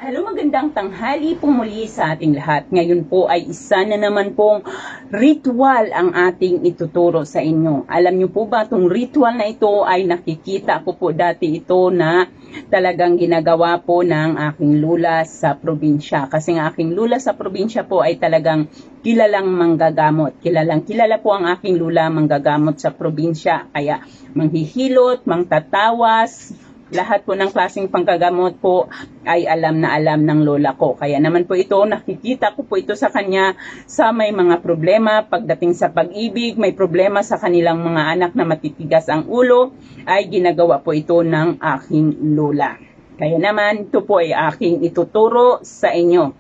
Hello, magandang tanghali po muli sa ating lahat. Ngayon po ay isa na naman pong ritual ang ating ituturo sa inyo. Alam niyo po ba itong ritual na ito ay nakikita ko po dati ito na talagang ginagawa po ng aking lula sa probinsya. Kasi ang aking lula sa probinsya po ay talagang kilalang manggagamot. Kilala po ang aking lula manggagamot sa probinsya. Kaya manghihilot, mangtatawas, lahat po ng klaseng panggagamot po ay alam na alam ng lola ko. Kaya naman po ito, nakikita ko po ito sa kanya sa may mga problema pagdating sa pag-ibig, may problema sa kanilang mga anak na matitigas ang ulo, ay ginagawa po ito ng aking lola. Kaya naman, ito po ay aking ituturo sa inyo.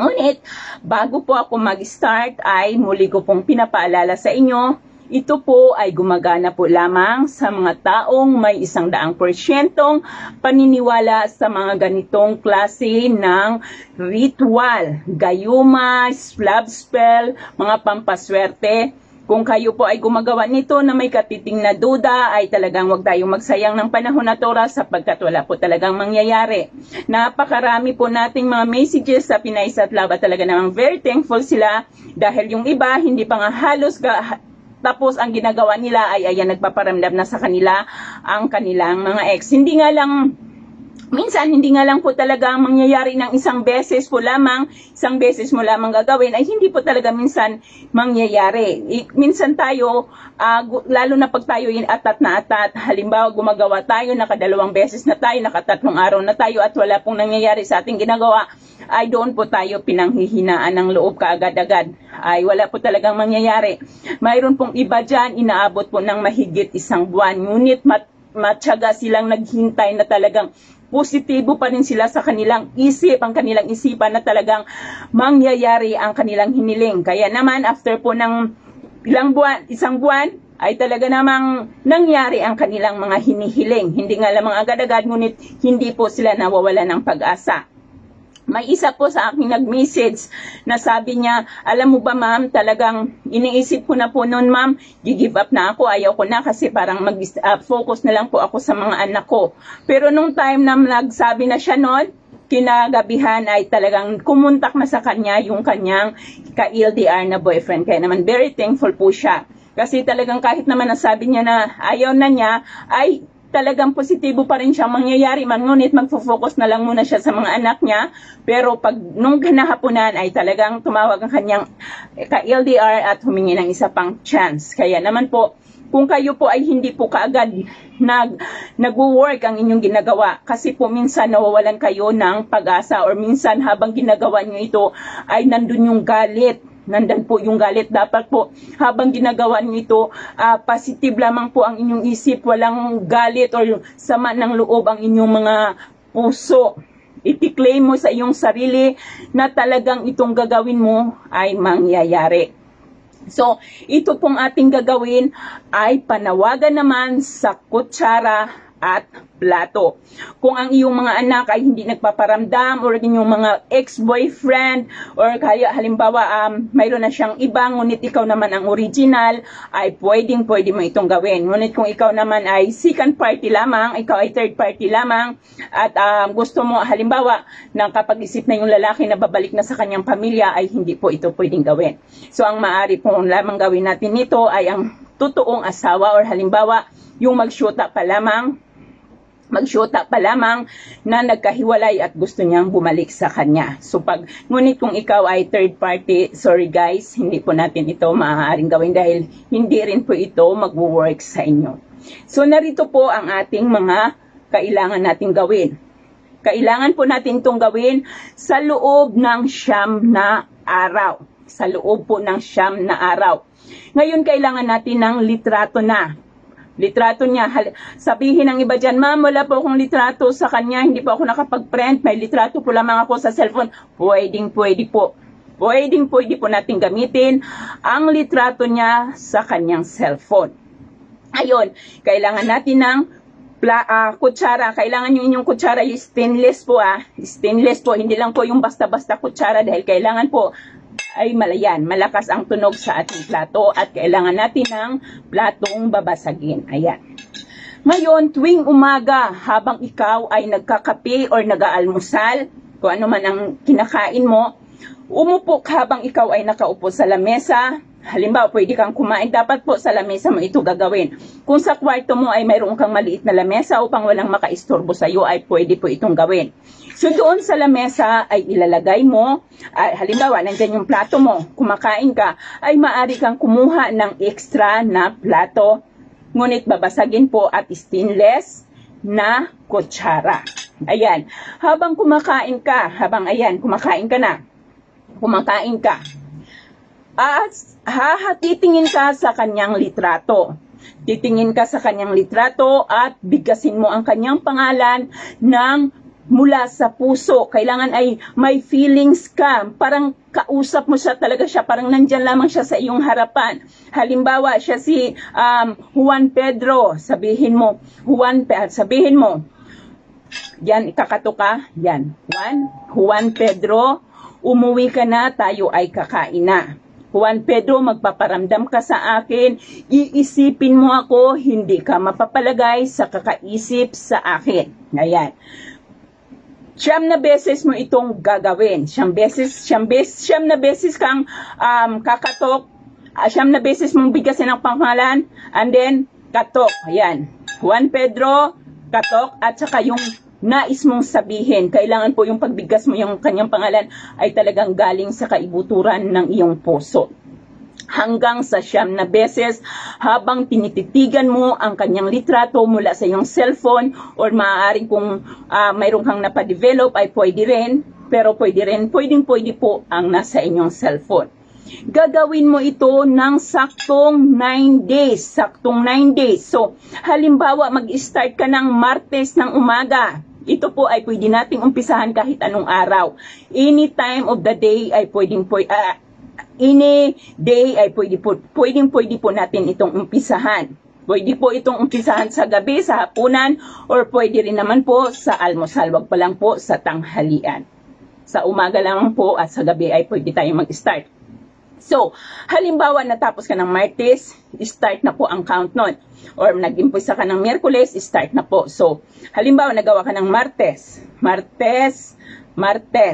Ngunit, bago po ako mag-start ay muli ko pong pinapaalala sa inyo, ito po ay gumagana po lamang sa mga taong may 100% paniniwala sa mga ganitong klase ng ritual, gayuma, love spell, mga pampaswerte. Kung kayo po ay gumagawa nito na may katiting na duda, ay talagang wag tayong magsayang ng panahon at oras sapagkat wala po talagang mangyayari. Napakarami po nating mga messages sa Pinays at Love at talaga namang very thankful sila dahil yung iba hindi pa nga halos tapos ang ginagawa nila ay ayan nagpaparamdam na sa kanila ang kanilang mga ex. Minsan hindi nga lang po talaga mangyayari ng isang beses mo lamang gagawin ay hindi po talaga minsan mangyayari. Minsan tayo, lalo na pag tayo atat na atat, halimbawa gumagawa tayo, nakadalawang beses na tayo, nakatatlong araw na tayo at wala pong nangyayari sa ating ginagawa, ay doon po tayo pinanghihinaan ng loob kaagad-agad. Ay wala po talagang mangyayari. Mayroon pong iba dyan, inaabot po ng mahigit 1 buwan. Ngunit matyaga silang naghintay na talagang positibo pa rin sila sa kanilang isip, ang kanilang isipan na talagang mangyayari ang kanilang hiniling. Kaya naman, after po ng 1 buwan, ay talaga namang nangyari ang kanilang mga hinihiling. Hindi nga lamang agad-agad, ngunit hindi po sila nawawala ng pag-asa. May isa po sa akin nag-message na sabi niya, alam mo ba ma'am, talagang iniisip ko na po noon ma'am, give up na ako, ayaw ko na kasi parang mag-focus na lang po ako sa mga anak ko. Pero nung time na nagsabi na siya noon, kinagabihan ay talagang kumuntak na sa kanya yung kanyang ka-LDR na boyfriend. Kaya naman very thankful po siya. Kasi talagang kahit naman nasabi niya na ayaw na niya, ay talagang positibo pa rin siyang mangyayari man, ngunit magfo-focus na lang muna siya sa mga anak niya. Pero pag nung kinahaponan ay talagang tumawag ang kanyang ka-LDR at humingi ng isa pang chance. Kaya naman po, kung kayo po ay hindi po kaagad nag-work ang inyong ginagawa, kasi po minsan nawawalan kayo ng pag-asa or minsan habang ginagawa nyo ito ay nandun yung galit. Nandan po yung galit. Dapat po habang ginagawa niyo ito, positive lamang po ang inyong isip, walang galit or sama ng loob ang inyong mga puso. I-claim mo sa iyong sarili na talagang itong gagawin mo ay mangyayari. So, ito pong ating gagawin ay panawagan naman sa kutsara at plato. Kung ang iyong mga anak ay hindi nagpaparamdam or inyong mga ex-boyfriend or kaya halimbawa mayroon na siyang iba ngunit ikaw naman ang original, ay pwede mo itong gawin. Ngunit kung ikaw naman ay second party lamang, ikaw ay third party lamang at gusto mo halimbawa nang kapag-isip na yung lalaki na babalik na sa kanyang pamilya, ay hindi po ito pwedeng gawin. So ang maaari po lamang gawin natin nito ay ang totoong asawa or halimbawa yung magsyota pa lamang na nagkahiwalay at gusto niyang bumalik sa kanya. So ngunit kung ikaw ay third party, sorry guys, hindi po natin ito maaaring gawin dahil hindi rin po ito mag-work sa inyo. So narito po ang ating mga kailangan nating gawin. Kailangan po natin itong gawin sa loob ng 9 na araw. Sa loob po ng 9 na araw. Ngayon kailangan natin ng litrato na. Litrato niya. Sabihin ng iba dyan, ma'am, wala po akong litrato sa kanya, hindi po ako nakapag-print, may litrato po lamang ako sa cellphone. Pwede po natin gamitin ang litrato niya sa kanyang cellphone. Ayun, kailangan natin ng kutsara. Kailangan yung inyong kutsara, yung stainless po Stainless po, hindi lang po yung basta-basta kutsara dahil kailangan po ay malakas ang tunog sa ating plato at kailangan natin ng platong babasagin. Ayan. Ngayon, tuwing umaga, habang ikaw ay nagkakape or nag-aalmusal, kung ano man ang kinakain mo, umupo habang ikaw ay nakaupo sa lamesa. Halimbawa, pwede kang kumain, dapat po sa lamesa mo ito gagawin. Kung sa kwarto mo ay mayroon kang maliit na lamesa upang walang makaistorbo sa iyo, ay pwede po itong gawin. So doon sa lamesa ay ilalagay mo, halimbawa, nandyan yung plato mo, kumakain ka, ay maaari kang kumuha ng extra na plato, ngunit babasagin po at stainless na kutsara. Ayan, habang kumakain ka, kumakain ka, titingin ka sa kanyang litrato. Titingin ka sa kanyang litrato at bigkasin mo ang kanyang pangalan ng mula sa puso. Kailangan ay may feelings ka. Parang kausap mo siya, talaga siya. Parang nandyan lamang siya sa iyong harapan. Halimbawa, siya si Juan Pedro. Sabihin mo, yan, ikakato ka. Yan, Juan Pedro, umuwi ka na, tayo ay kakain na. Juan Pedro, magpaparamdam ka sa akin, iisipin mo ako, hindi ka mapapalagay sa kakaisip sa akin. Ayan. 9 na beses mo itong gagawin. 9 na beses kang kakatok, 9 na beses mong bigkasin ang pangalan, and then, katok. Ayan. Juan Pedro, katok, at saka yung nais mong sabihin. Kailangan po yung pagbigkas mo yung kanyang pangalan ay talagang galing sa kaibuturan ng iyong puso. Hanggang sa 9 na beses habang tinititigan mo ang kanyang litrato mula sa iyong cellphone, or maaaring kung mayroon kang napadevelop ay pwede rin, pero pwede po ang nasa inyong cellphone. Gagawin mo ito ng saktong 9 days. So, halimbawa, mag-start ka ng Martes ng umaga. Ito po ay pwede nating umpisahan kahit anong araw. Any time of the day ay pwede po natin itong umpisahan. Pwede po itong umpisahan sa gabi, sa hapunan, or pwede rin naman po sa almusal. Wag pa lang po sa tanghalian. Sa umaga lang po at sa gabi ay pwede tayong mag-start. So, halimbawa natapos ka ng Martes, start na po ang count nun. Or nag-impisa ka ng Miyerkules, start na po. So, halimbawa nagawa ka ng Martes.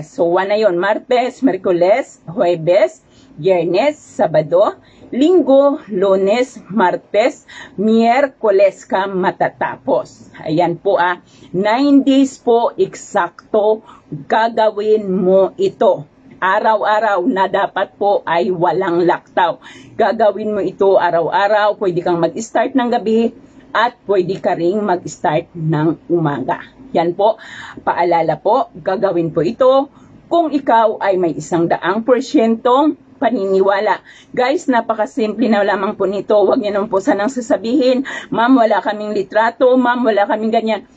So, 1 na yun. Martes, Miyerkules, Huwebes, Biyernes, Sabado, Linggo, Lunes, Martes, Miyerkules ka matatapos. Ayan po 9 days po eksakto gagawin mo ito. Araw-araw na dapat po ay walang laktaw. Gagawin mo ito araw-araw. Pwede kang mag-start ng gabi at pwede ka ring mag-start ng umaga. Yan po, paalala po, gagawin po ito kung ikaw ay may 100% paniniwala. Guys, napakasimple na lamang po nito. Huwag niyo naman po sanang sasabihin, ma'am, wala kaming litrato, ma'am, wala kaming ganyan.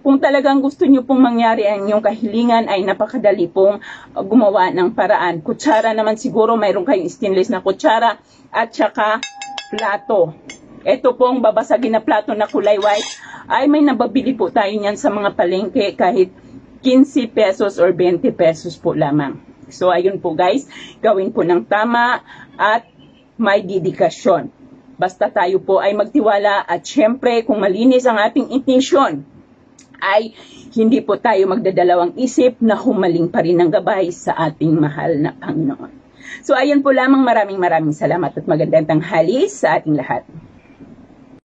Kung talagang gusto niyo pong mangyari ang inyong kahilingan, ay napakadali pong gumawa ng paraan. Kutsara naman siguro, mayroon kayong stainless na kutsara at saka plato. Ito pong babasagin na plato na kulay white, ay may nababili po tayo niyan sa mga palengke kahit 15 pesos or 20 pesos po lamang. So, ayun po guys, gawin po ng tama at may dedikasyon. Basta tayo po ay magtiwala at syempre kung malinis ang ating intensyon, ay hindi po tayo magdadalawang isip na humaling pa rin ng gabay sa ating mahal na Panginoon. So, ayun po lamang, maraming salamat at magandang tanghali sa ating lahat.